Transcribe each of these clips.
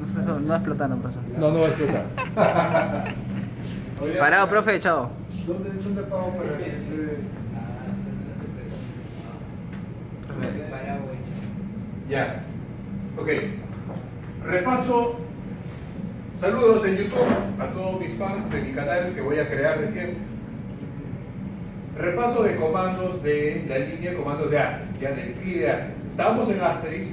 No, sé, no es plátano, profesor. No, no va a explotar. Parado, profe, chao. ¿Dónde pago para que Ya. Ok. Repaso. Saludos en YouTube a todos mis fans de mi canal que voy a crear recién. Repaso de comandos de la línea de comandos de Asterix, ya del CLI de Asterix. Estamos en Asterix,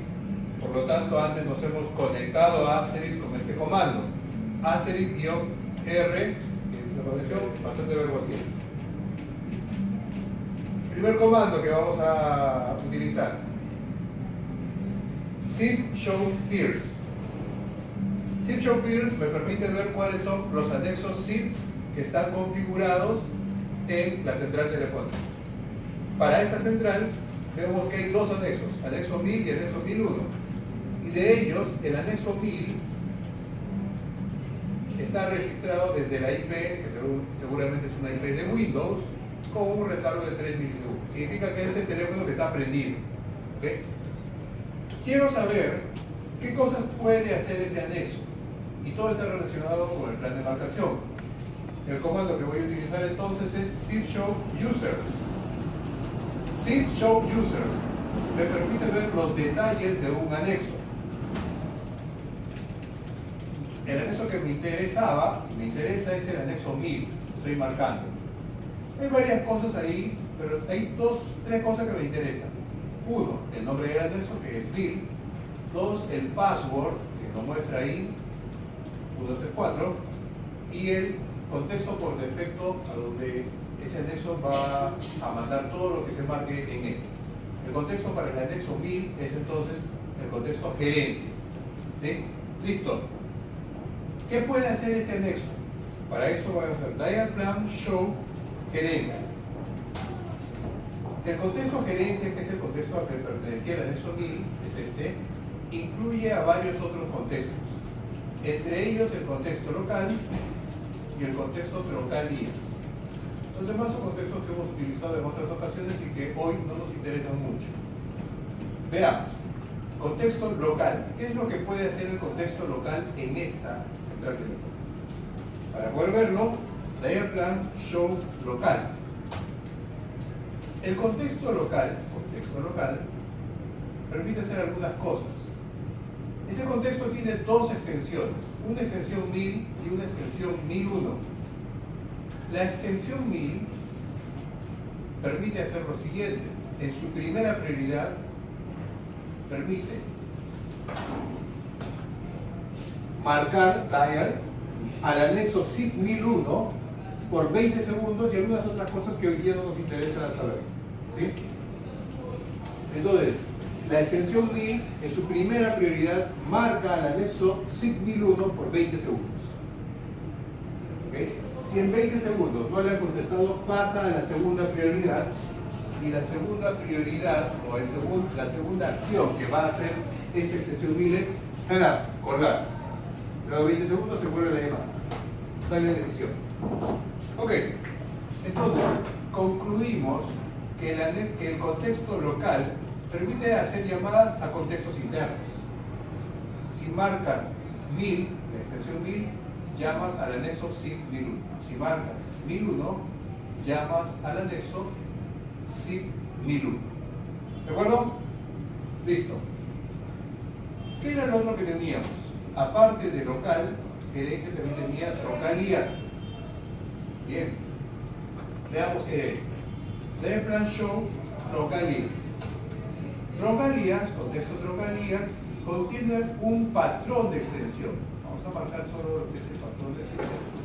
por lo tanto antes nos hemos conectado a Asterix con este comando. Asterix-R, que es la conexión, bastante algo así. Primer comando que vamos a utilizar. Zip show peers. Zip show peers me permite ver cuáles son los anexos zip que están configurados en la central telefónica. Para esta central vemos que hay dos anexos, anexo 1000 y anexo 1001. Y de ellos, el anexo 1000 está registrado desde la IP, que seguramente es una IP de Windows, con un retardo de 3 milisegundos. Significa que es el teléfono que está prendido. ¿Okay? Quiero saber qué cosas puede hacer ese anexo. Y todo está relacionado con el plan de marcación. El comando que voy a utilizar entonces es zip-show users. Zip-show users me permite ver los detalles de un anexo. El anexo que me interesaba, y me interesa, es el anexo 1000. Estoy marcando. Hay varias cosas ahí, pero hay tres cosas que me interesan. Uno, el nombre del anexo, que es 1000. Dos, el password, que nos muestra ahí, 134. Y el contexto por defecto a donde ese anexo va a mandar todo lo que se marque en él. El contexto para el anexo 1000 es entonces el contexto gerencia. ¿Sí? Listo. ¿Qué puede hacer este anexo? Para eso vamos a hacer dial plan show gerencia. El contexto gerencia, que es el contexto al que pertenecía el anexo 1000, es este, incluye a varios otros contextos. Entre ellos el contexto local y el contexto troncal IAS. Los demás son contextos que hemos utilizado en otras ocasiones y que hoy no nos interesan mucho. Veamos. Contexto local. ¿Qué es lo que puede hacer el contexto local en esta central telefónica? Para poder verlo, dial plan show local. El contexto local permite hacer algunas cosas. Ese contexto tiene dos extensiones, una extensión 1000 y una extensión 1001. La extensión 1000 permite hacer lo siguiente. En su primera prioridad permite marcar dial al anexo SIP 1001 por 20 segundos y algunas otras cosas que hoy día no nos interesa saber. ¿Sí? Entonces, la extensión 1000 en su primera prioridad marca al anexo SIP 1001 por 20 segundos. ¿Okay? Si en 20 segundos no le han contestado, pasa a la segunda prioridad, y la segunda prioridad o la segunda acción que va a hacer esta extensión 1000 es colgar. Luego de 20 segundos se vuelve la llamada. Sale la decisión. Ok, entonces concluimos que el contexto local permite hacer llamadas a contextos internos. Si marcas 1000, la extensión 1000, llamas al anexo SIP 1001. Si marcas 1001, llamas al anexo SIP 1001. ¿De acuerdo? Listo. ¿Qué era lo otro que teníamos? Aparte de local, gerencia también tenía troncal IAS. Bien. Veamos qué es. Dial plan show troncal IAS. Troncal IAS, contexto troncal IAS, contiene un patrón de extensión. Vamos a marcar solo lo que es el patrón de extensión.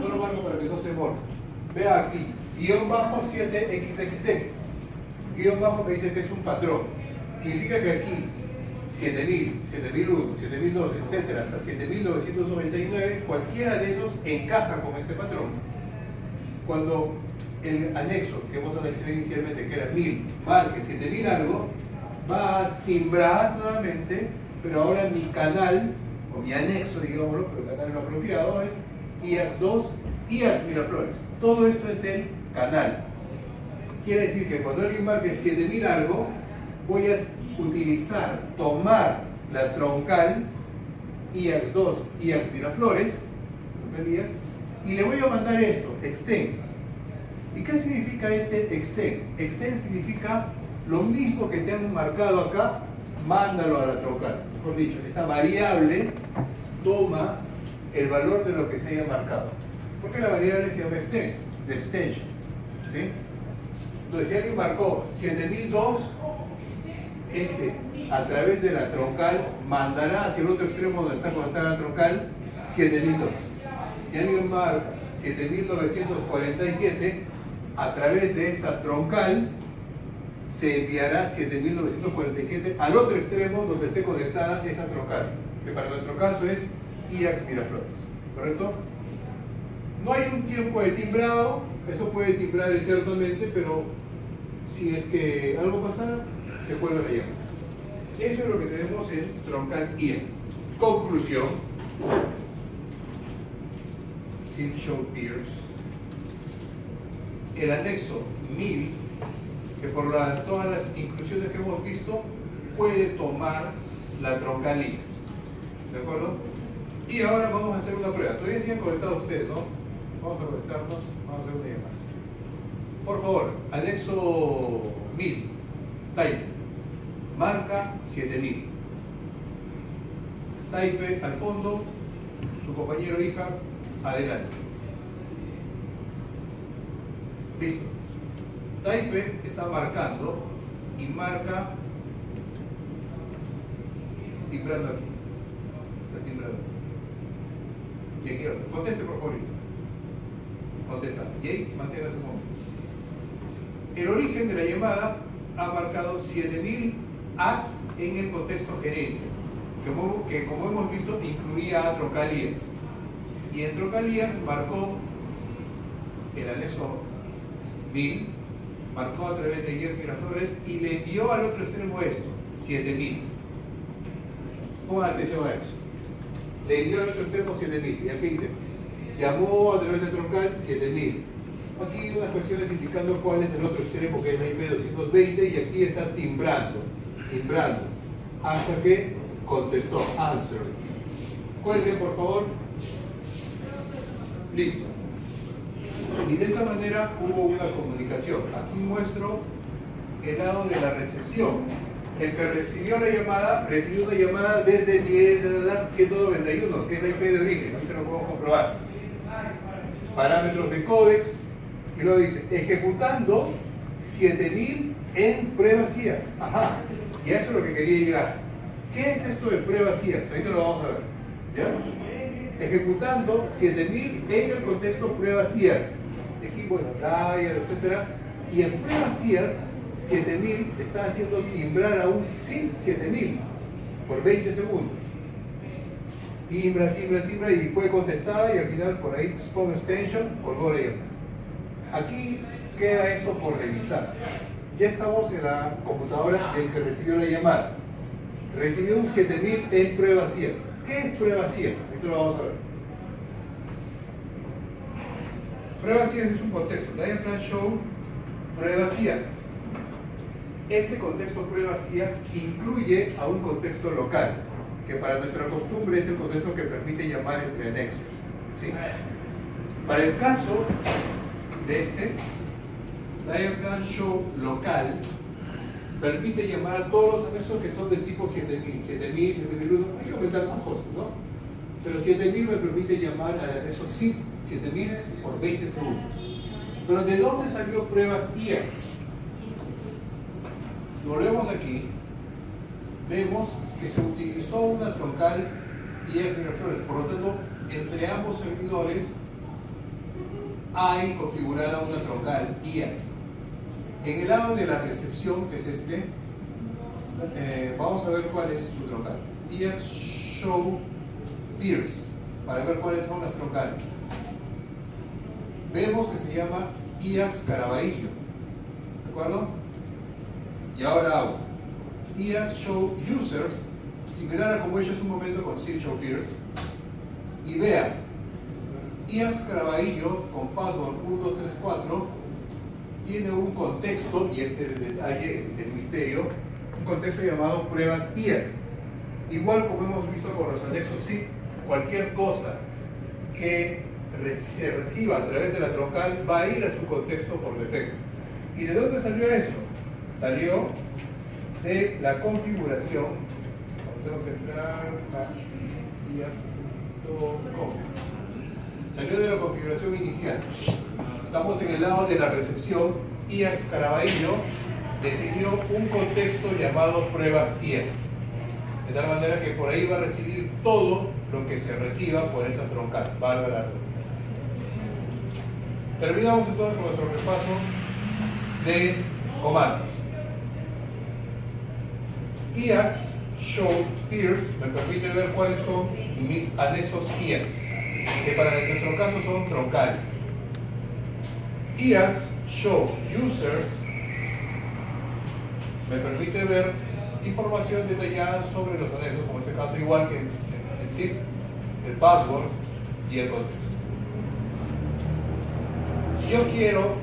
No lo marco para que no se borre. Vea aquí, guión bajo 7xxx. Guión bajo me dice que es un patrón. Significa que aquí 7000, 7001, 7002, etcétera, hasta 7999, cualquiera de esos encaja con este patrón. Cuando el anexo que hemos analizado inicialmente, que era 1000, marque 7000 algo, va a timbrar nuevamente, pero ahora mi canal, o mi anexo, digámoslo, pero el canal no apropiado es IAX2, IAX Miraflores. Todo esto es el canal. Quiere decir que cuando alguien marque 7000 algo, voy a tomar la troncal IAX2, IAX Miraflores, y le voy a mandar esto, extend. ¿Y qué significa este extend? Extend significa lo mismo que te han marcado acá, mándalo a la troncal. Mejor dicho, esta variable toma el valor de lo que se haya marcado. Porque la variable se llama extend, de extension. ¿Sí? Entonces, si alguien marcó 7002, a través de la troncal mandará hacia el otro extremo donde está conectada la troncal 7002. Si alguien marca 7947, a través de esta troncal se enviará 7947 al otro extremo donde esté conectada esa troncal, que para nuestro caso es IAX Miraflores, ¿correcto? No hay un tiempo de timbrado, eso puede timbrar eternamente, pero si es que algo pasa, se cuelga la llama. Eso es lo que tenemos en troncal IAX. Conclusión. Silk Show Piers. El anexo 1000, que por todas las inclusiones que hemos visto, puede tomar la troncal IAX. ¿De acuerdo? Y ahora vamos a hacer una prueba. Todavía siguen conectados ustedes, ¿no? Vamos a conectarnos, vamos a hacer una llamada. Por favor, anexo 1000, type, marca 7000. Type al fondo, su compañero hija, adelante. Listo. Type está marcando y marca timbrando aquí. Está timbrando aquí. Y aquí otro. Conteste por favor. Contesta. Y ahí mantenga su momento. El origen de la llamada ha marcado 7000 at en el contexto gerencia, que como hemos visto incluía a troncal IAX. Y en troncal IAX marcó el anexo 1000, marcó a través de IAX Miraflores y le envió al otro extremo esto, 7000. Pongan atención a eso. Le envió al otro extremo 7000. Y aquí dice, llamó a través de troncal 7000. Aquí hay unas cuestiones indicando cuál es el otro extremo, que es la IP220, y aquí está timbrando, hasta que contestó, answer. Cuelguen, por favor. Listo. Y de esa manera hubo una comunicación. Aquí muestro el lado de la recepción. El que recibió una llamada desde 191, que es la IP de origen, ahorita lo podemos comprobar. Parámetros de códex, y luego dice, ejecutando 7000 en pruebas IAX. Ajá, y a eso es lo que quería llegar. ¿Qué es esto de pruebas IAX? Ahorita lo vamos a ver. ¿Ya? Ejecutando 7000 en el contexto pruebas IAX. Aquí, bueno, dial, etc. Y en pruebas IAX, 7000 está haciendo timbrar a un SIM 7000 por 20 segundos. Timbra, y fue contestada, y al final por ahí, spawn extension, colgó la llamada. Aquí queda esto por revisar. Ya estamos en la computadora del que recibió la llamada. Recibió un 7000 en pruebas IAX. ¿Qué es pruebas IAX? Esto lo vamos a ver. Pruebas IAX es un contexto. Dial Plan Show, pruebas IAX. Este contexto pruebas IAX incluye a un contexto local, que para nuestra costumbre es el contexto que permite llamar entre anexos. ¿Sí? Para el caso de Dial Plan Show local permite llamar a todos los anexos que son del tipo 7000, 7001, hay que aumentar más cosas, ¿no? Pero 7000 me permite llamar al anexo 7000 por 20 segundos. Pero ¿de dónde salió pruebas IAX? Volvemos aquí, vemos que se utilizó una troncal IAX Miraflores, por lo tanto, entre ambos servidores hay configurada una troncal IAX. En el lado de la recepción, que es este, vamos a ver cuál es su troncal. IAX Show Peers, para ver cuáles son las troncales. Vemos que se llama IAX Caraballo, ¿de acuerdo? Y ahora hago IAX Show Users, similar a como he hecho hace un momento con Silk Show Peers, y vean, IAX Caraballo con password 1234 tiene un contexto, y este es el detalle del misterio, un contexto llamado pruebas IAX. Igual como hemos visto con los anexos SIP, cualquier cosa que se reciba a través de la troncal va a ir a su contexto por defecto. ¿Y de dónde salió eso? Salió de la configuración. Tengo que entrar a iax.com. Salió de la configuración inicial. Estamos en el lado de la recepción. IAX Caraballo definió un contexto llamado pruebas IAX. De tal manera que por ahí va a recibir todo lo que se reciba por esa troncal. Valga la redundancia. Terminamos entonces con nuestro repaso de comandos. IAX show peers me permite ver cuáles son mis anexos IAX, que para nuestro caso son troncales. IAX show users me permite ver información detallada sobre los anexos, como en este caso igual que el zip, el password y el contexto. Si yo quiero